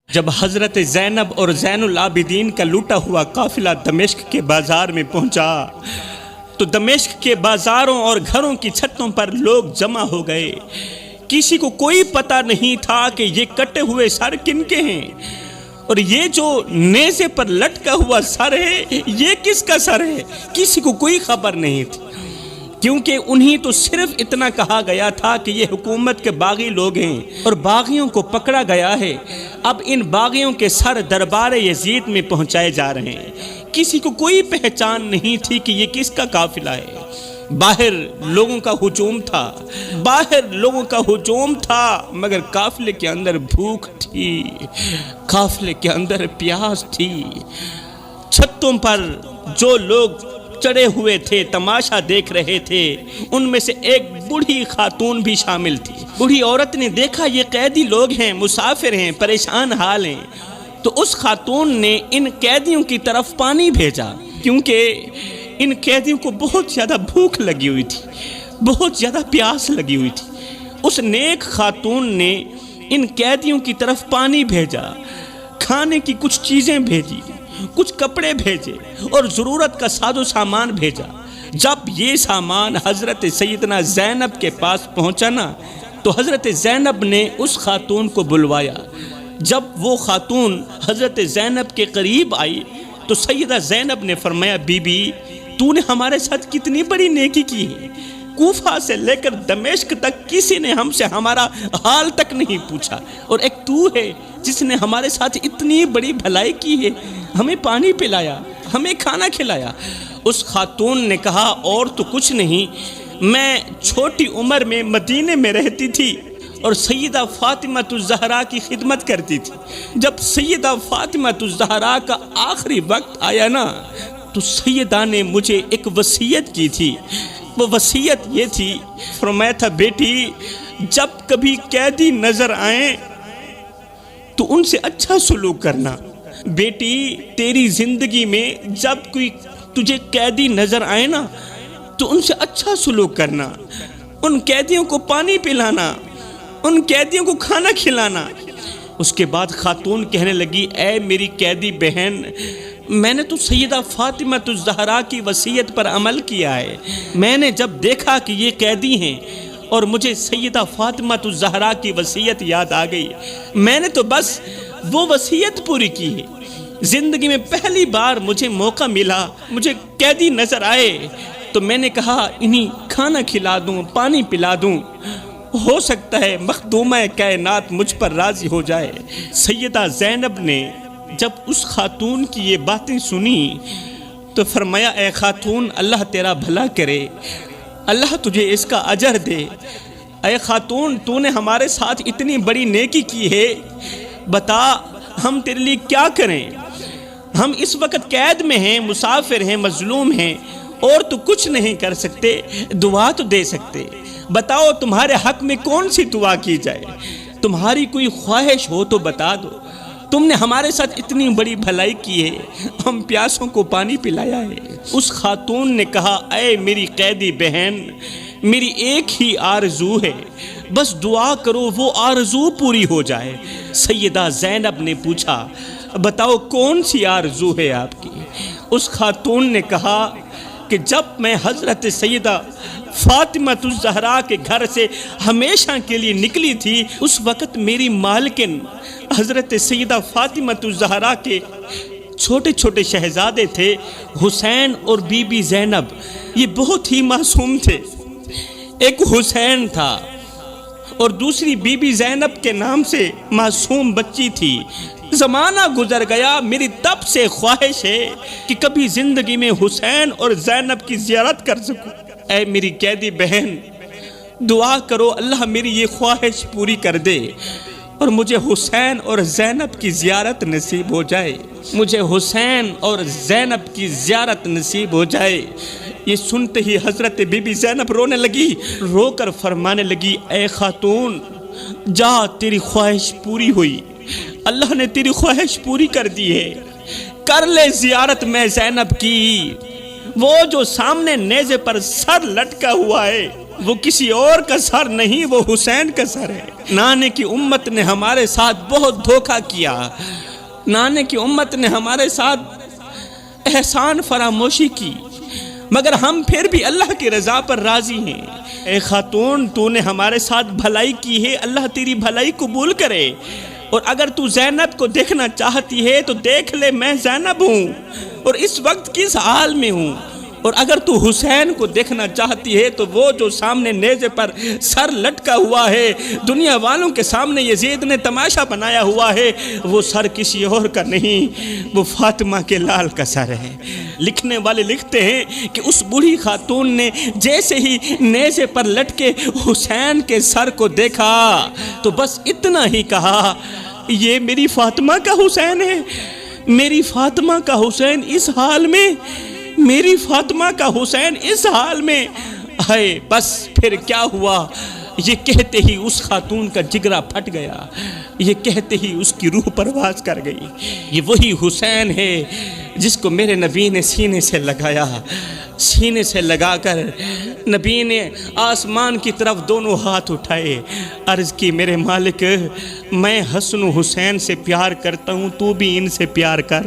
جب حضرت زینب اور زین العابدین کا لوٹا ہوا قافلہ دمشق کے بازار میں پہنچا تو دمشق کے بازاروں اور گھروں کی چھتوں پر لوگ جمع ہو گئے۔ کسی کو کوئی پتہ نہیں تھا کہ یہ کٹے ہوئے سر کن کے ہیں، اور یہ جو نیزے پر لٹکا ہوا سر ہے یہ کس کا سر ہے۔ کسی کو کوئی خبر نہیں تھی، کیونکہ انہیں تو صرف اتنا کہا گیا تھا کہ یہ حکومت کے باغی لوگ ہیں اور باغیوں کو پکڑا گیا ہے، اب ان باغیوں کے سر دربار یزید میں پہنچائے جا رہے ہیں۔ کسی کو کوئی پہچان نہیں تھی کہ یہ کس کا قافلہ ہے۔ باہر لوگوں کا ہجوم تھا مگر قافلے کے اندر بھوک تھی، قافلے کے اندر پیاس تھی۔ چھتوں پر جو لوگ چڑھے ہوئے تھے تماشا دیکھ رہے تھے، ان میں سے ایک بوڑھی خاتون بھی شامل تھی۔ بوڑھی عورت نے دیکھا یہ قیدی لوگ ہیں، مسافر ہیں، پریشان حال ہیں، تو اس خاتون نے ان قیدیوں کی طرف پانی بھیجا، کیونکہ ان قیدیوں کو بہت زیادہ بھوک لگی ہوئی تھی، بہت زیادہ پیاس لگی ہوئی تھی۔ اس نیک خاتون نے ان قیدیوں کی طرف پانی بھیجا، کھانے کی کچھ چیزیں بھیجی، کچھ کپڑے بھیجے اور ضرورت کا ساز و سامان بھیجا۔ جب یہ سامان حضرت سیدنا زینب کے پاس پہنچا نا تو حضرت زینب نے اس خاتون کو بلوایا۔ جب وہ خاتون حضرت زینب کے قریب آئی تو سیدہ زینب نے فرمایا، بی بی تو نے ہمارے ساتھ کتنی بڑی نیکی کی ہے، کوفہ سے لے کر دمشق تک کسی نے ہم سے ہمارا حال تک نہیں پوچھا، اور ایک تو ہے جس نے ہمارے ساتھ اتنی بڑی بھلائی کی ہے، ہمیں پانی پلایا، ہمیں کھانا کھلایا۔ اس خاتون نے کہا، اور تو کچھ نہیں، میں چھوٹی عمر میں مدینے میں رہتی تھی اور سیدہ فاطمہ الزہرا کی خدمت کرتی تھی۔ جب سیدہ فاطمہ الزہرا کا آخری وقت آیا نا تو سیدہ نے مجھے ایک وصیت کی تھی۔ وہ وصیت یہ تھی، فرمایا تھا، بیٹی جب کبھی قیدی نظر آئیں تو ان سے اچھا سلوک کرنا۔ بیٹی تیری زندگی میں جب کوئی تجھے قیدی نظر آئے نا تو ان سے اچھا سلوک کرنا، ان قیدیوں کو پانی پلانا، ان قیدیوں کو کھانا کھلانا۔ اس کے بعد خاتون کہنے لگی، اے میری قیدی بہن، میں نے تو سیدہ فاطمہ الزہرا کی وصیت پر عمل کیا ہے۔ میں نے جب دیکھا کہ یہ قیدی ہیں اور مجھے سیدہ فاطمہ الزہرا کی وصیت یاد آ گئی، میں نے تو بس وہ وصیت پوری کی ہے۔ زندگی میں پہلی بار مجھے موقع ملا، مجھے قیدی نظر آئے تو میں نے کہا انہیں کھانا کھلا دوں، پانی پلا دوں، ہو سکتا ہے مخدومہ کائنات مجھ پر راضی ہو جائے۔ سیدہ زینب نے جب اس خاتون کی یہ باتیں سنی تو فرمایا، اے خاتون اللہ تیرا بھلا کرے، اللہ تجھے اس کا اجر دے۔ اے خاتون تو نے ہمارے ساتھ اتنی بڑی نیکی کی ہے، بتا ہم تیرے لیے کیا کریں؟ ہم اس وقت قید میں ہیں، مسافر ہیں، مظلوم ہیں، اور تو کچھ نہیں کر سکتے، دعا تو دے سکتے۔ بتاؤ تمہارے حق میں کون سی دعا کی جائے؟ تمہاری کوئی خواہش ہو تو بتا دو۔ تم نے ہمارے ساتھ اتنی بڑی بھلائی کی ہے، ہم پیاسوں کو پانی پلایا ہے۔ اس خاتون نے کہا، اے میری قیدی بہن، میری ایک ہی آرزو ہے، بس دعا کرو وہ آرزو پوری ہو جائے۔ سیدہ زینب نے پوچھا، بتاؤ کون سی آرزو ہے آپ کی؟ اس خاتون نے کہا کہ جب میں حضرت سیدہ فاطمہ الزہرا کے گھر سے ہمیشہ کے لیے نکلی تھی، اس وقت میری مالکن حضرت سیدہ فاطمہ الزہرا کے چھوٹے چھوٹے شہزادے تھے، حسین اور بی بی زینب، یہ بہت ہی معصوم تھے۔ ایک حسین تھا اور دوسری بی بی زینب کے نام سے معصوم بچی تھی۔ زمانہ گزر گیا، میری تب سے خواہش ہے کہ کبھی زندگی میں حسین اور زینب کی زیارت کر سکوں۔ اے میری قیدی بہن، دعا کرو اللہ میری یہ خواہش پوری کر دے اور مجھے حسین اور زینب کی زیارت نصیب ہو جائے، مجھے حسین اور زینب کی زیارت نصیب ہو جائے۔ یہ سنتے ہی حضرت بی بی زینب رونے لگی، رو کر فرمانے لگی، اے خاتون جا، تیری خواہش پوری ہوئی، اللہ نے تیری خواہش پوری کر دی ہے، کر لے زیارت میں زینب کی۔ وہ جو سامنے نیزے پر سر لٹکا ہوا ہے وہ کسی اور کا سر نہیں، وہ حسین کا سر ہے۔ نانے کی امت نے ہمارے ساتھ بہت دھوکہ کیا، نانے کی امت نے ہمارے ساتھ احسان فراموشی کی، مگر ہم پھر بھی اللہ کی رضا پر راضی ہیں۔ اے خاتون، تو نے ہمارے ساتھ بھلائی کی ہے، اللہ تیری بھلائی قبول کرے۔ اور اگر تو زینب کو دیکھنا چاہتی ہے تو دیکھ لے، میں زینب ہوں اور اس وقت کس حال میں ہوں۔ اور اگر تو حسین کو دیکھنا چاہتی ہے تو وہ جو سامنے نیزے پر سر لٹکا ہوا ہے، دنیا والوں کے سامنے یزید نے تماشا بنایا ہوا ہے، وہ سر کسی اور کا نہیں، وہ فاطمہ کے لال کا سر ہے۔ لکھنے والے لکھتے ہیں کہ اس بوڑھی خاتون نے جیسے ہی نیزے پر لٹکے حسین کے سر کو دیکھا تو بس اتنا ہی کہا، یہ میری فاطمہ کا حسین ہے، میری فاطمہ کا حسین اس حال میں، میری فاطمہ کا حسین اس حال میں ہے۔ بس پھر کیا ہوا، یہ کہتے ہی اس خاتون کا جگرہ پھٹ گیا، یہ کہتے ہی اس کی روح پرواز کر گئی۔ یہ وہی حسین ہے جس کو میرے نبی نے سینے سے لگایا، سینے سے لگا کر نبی نے آسمان کی طرف دونوں ہاتھ اٹھائے، عرض کی میرے مالک، میں حسن و حسین سے پیار کرتا ہوں، تو بھی ان سے پیار کر۔